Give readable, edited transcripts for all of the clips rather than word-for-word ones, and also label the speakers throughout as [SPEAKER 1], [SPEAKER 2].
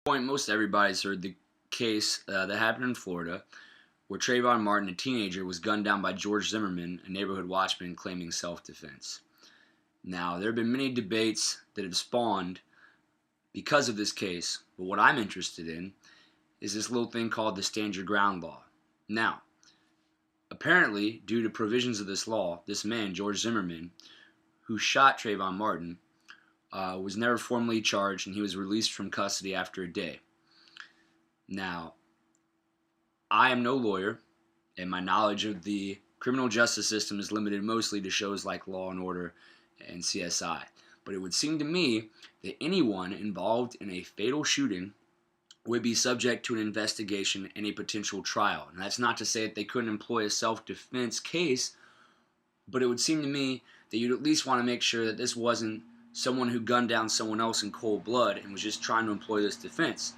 [SPEAKER 1] Point, most everybody's heard the case that happened in Florida where Trayvon Martin, a teenager, was gunned down by George Zimmerman, a neighborhood watchman, claiming self-defense. Now, there have been many debates that have spawned because of this case, but what I'm interested in is this little thing called the Stand Your Ground law. Now, apparently, due to provisions of this law, this man, George Zimmerman, who shot Trayvon Martin, was never formally charged, and he was released from custody after a day. Now, I am no lawyer, and my knowledge of the criminal justice system is limited mostly to shows like Law and Order and CSI. But it would seem to me that anyone involved in a fatal shooting would be subject to an investigation and a potential trial. And that's not to say that they couldn't employ a self-defense case, but it would seem to me that you'd at least want to make sure that this wasn't someone who gunned down someone else in cold blood and was just trying to employ this defense.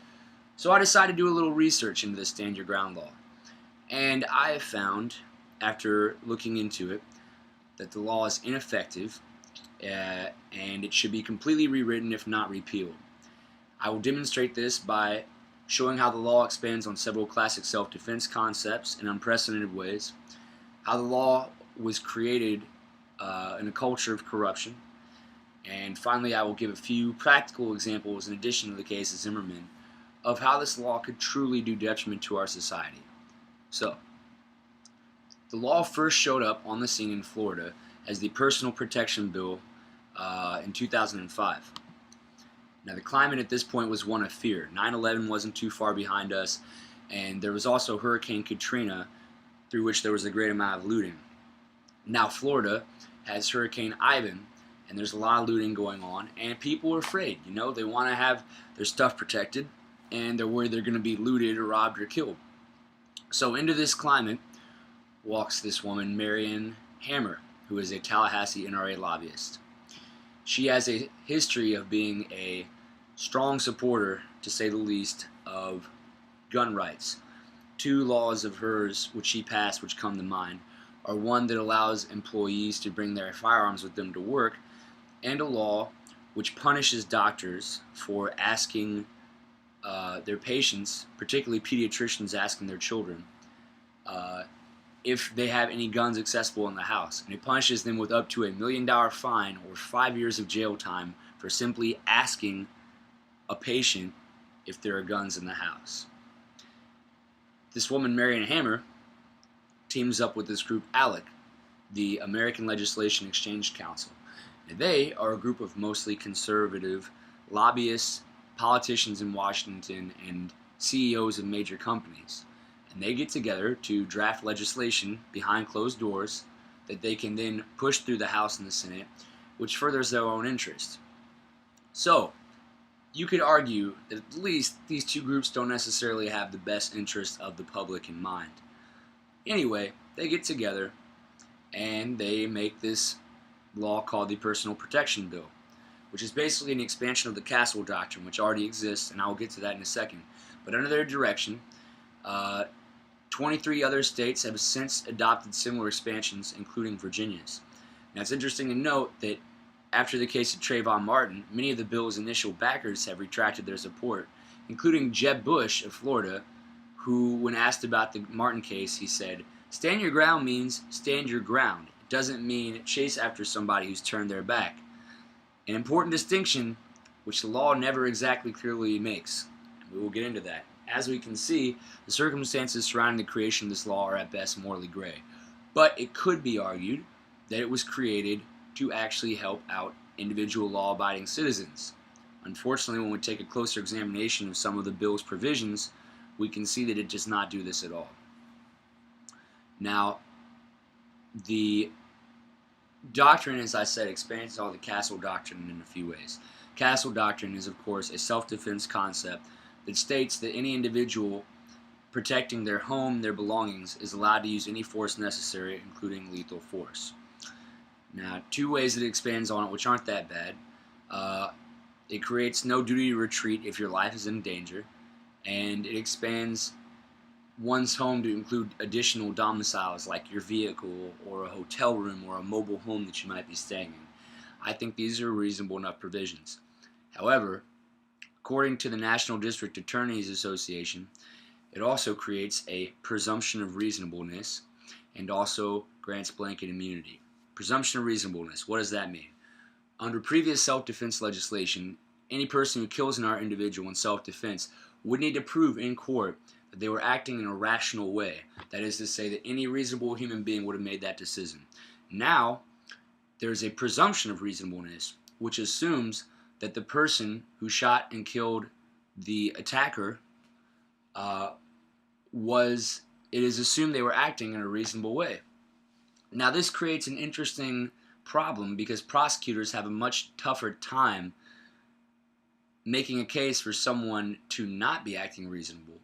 [SPEAKER 1] So I decided to do a little research into the Stand Your Ground law. And I have found, after looking into it, that the law is ineffective and it should be completely rewritten if not repealed. I will demonstrate this by showing how the law expands on several classic self-defense concepts in unprecedented ways, how the law was created in a culture of corruption, and finally I will give a few practical examples in addition to the case of Zimmerman of how this law could truly do detriment to our society. So, the law first showed up on the scene in Florida as the Personal Protection Bill in 2005. Now, the climate at this point was one of fear. 9/11 wasn't too far behind us, and there was also Hurricane Katrina, through which there was a great amount of looting. Now, Florida has Hurricane Ivan, and there's a lot of looting going on, and people are afraid. You know, they want to have their stuff protected, and they're worried they're going to be looted or robbed or killed. So into this climate walks this woman, Marion Hammer, who is a Tallahassee NRA lobbyist. She has a history of being a strong supporter, to say the least, of gun rights. Two laws of hers which she passed, which come to mind, are one that allows employees to bring their firearms with them to work, and a law which punishes doctors for asking their patients, particularly pediatricians asking their children, if they have any guns accessible in the house. And it punishes them with up to $1 million fine or 5 years of jail time for simply asking a patient if there are guns in the house. This woman, Marion Hammer, teams up with this group, ALEC, the American Legislation Exchange Council. And they are a group of mostly conservative lobbyists, politicians in Washington, and CEOs of major companies. And they get together to draft legislation behind closed doors that they can then push through the House and the Senate, which furthers their own interest. So, you could argue that at least these two groups don't necessarily have the best interest of the public in mind. Anyway, they get together and they make this law called the Personal Protection Bill, which is basically an expansion of the Castle Doctrine, which already exists, and I will get to that in a second. But under their direction, 23 other states have since adopted similar expansions, including Virginia's. Now, it's interesting to note that after the case of Trayvon Martin, many of the bill's initial backers have retracted their support, including Jeb Bush of Florida, who, when asked about the Martin case, he said, "Stand your ground means stand your ground. It doesn't mean chase after somebody who's turned their back." An important distinction, which the law never exactly clearly makes. We will get into that. As we can see, the circumstances surrounding the creation of this law are at best morally gray. But it could be argued that it was created to actually help out individual law-abiding citizens. Unfortunately, when we take a closer examination of some of the bill's provisions, we can see that it does not do this at all. Now, the doctrine, as I said, expands all the Castle Doctrine in a few ways. Castle Doctrine is, of course, a self-defense concept that states that any individual protecting their home, their belongings, is allowed to use any force necessary, including lethal force. Now, two ways that it expands on it, which aren't that bad. It creates no duty to retreat if your life is in danger, and it expands one's home to include additional domiciles like your vehicle or a hotel room or a mobile home that you might be staying in. I think these are reasonable enough provisions. However, According to the National District Attorneys Association, it also creates a presumption of reasonableness and also grants blanket immunity. Presumption of reasonableness, what does that mean? Under previous self-defense legislation, any person who kills another individual in self-defense would need to prove in court that they were acting in a rational way. That is to say that any reasonable human being would have made that decision. Now, there's a presumption of reasonableness, which assumes that the person who shot and killed the attacker it is assumed they were acting in a reasonable way. Now, this creates an interesting problem because prosecutors have a much tougher time making a case for someone to not be acting reasonable,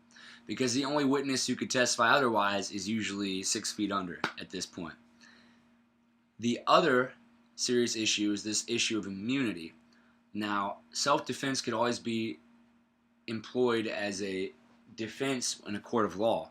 [SPEAKER 1] because the only witness who could testify otherwise is usually 6 feet under at this point. The other serious issue is this issue of immunity. Now, self-defense could always be employed as a defense in a court of law,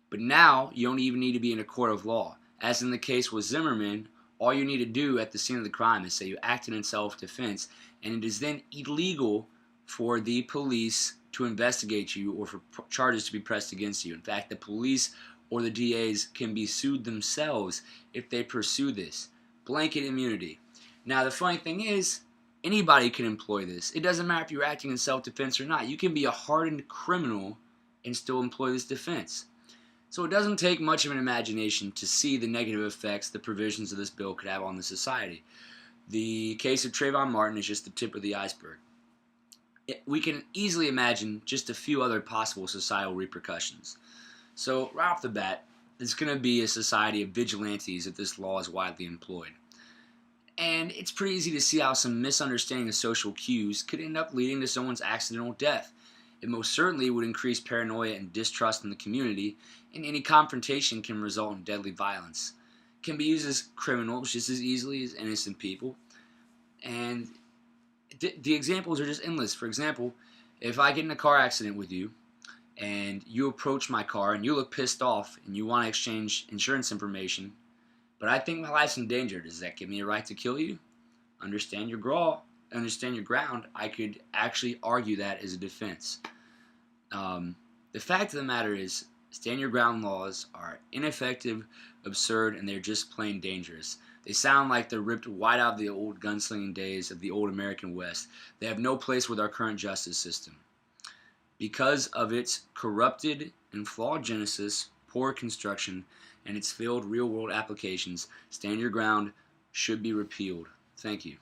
[SPEAKER 1] but now you don't even need to be in a court of law. As in the case with Zimmerman, all you need to do at the scene of the crime is say you acted in self-defense, and it is then illegal for the police to investigate you or for charges to be pressed against you. In fact, the police or the DAs can be sued themselves if they pursue this. Blanket immunity. Now, the funny thing is, anybody can employ this. It doesn't matter if you're acting in self-defense or not. You can be a hardened criminal and still employ this defense. So it doesn't take much of an imagination to see the negative effects the provisions of this bill could have on the society. The case of Trayvon Martin is just the tip of the iceberg. We can easily imagine just a few other possible societal repercussions. So right off the bat, it's going to be a society of vigilantes if this law is widely employed. And it's pretty easy to see how some misunderstanding of social cues could end up leading to someone's accidental death. It most certainly would increase paranoia and distrust in the community, and any confrontation can result in deadly violence. It can be used as criminals just as easily as innocent people. And the examples are just endless. For example, if I get in a car accident with you, and you approach my car and you look pissed off and you want to exchange insurance information, but I think my life's in danger, does that give me a right to kill you? Understand your ground. I could actually argue that as a defense. The fact of the matter is, stand your ground laws are ineffective, absurd, and they're just plain dangerous. They sound like they're ripped right out of the old gunslinging days of the old American West. They have no place with our current justice system. Because of its corrupted and flawed genesis, poor construction, and its failed real-world applications, stand your ground should be repealed. Thank you.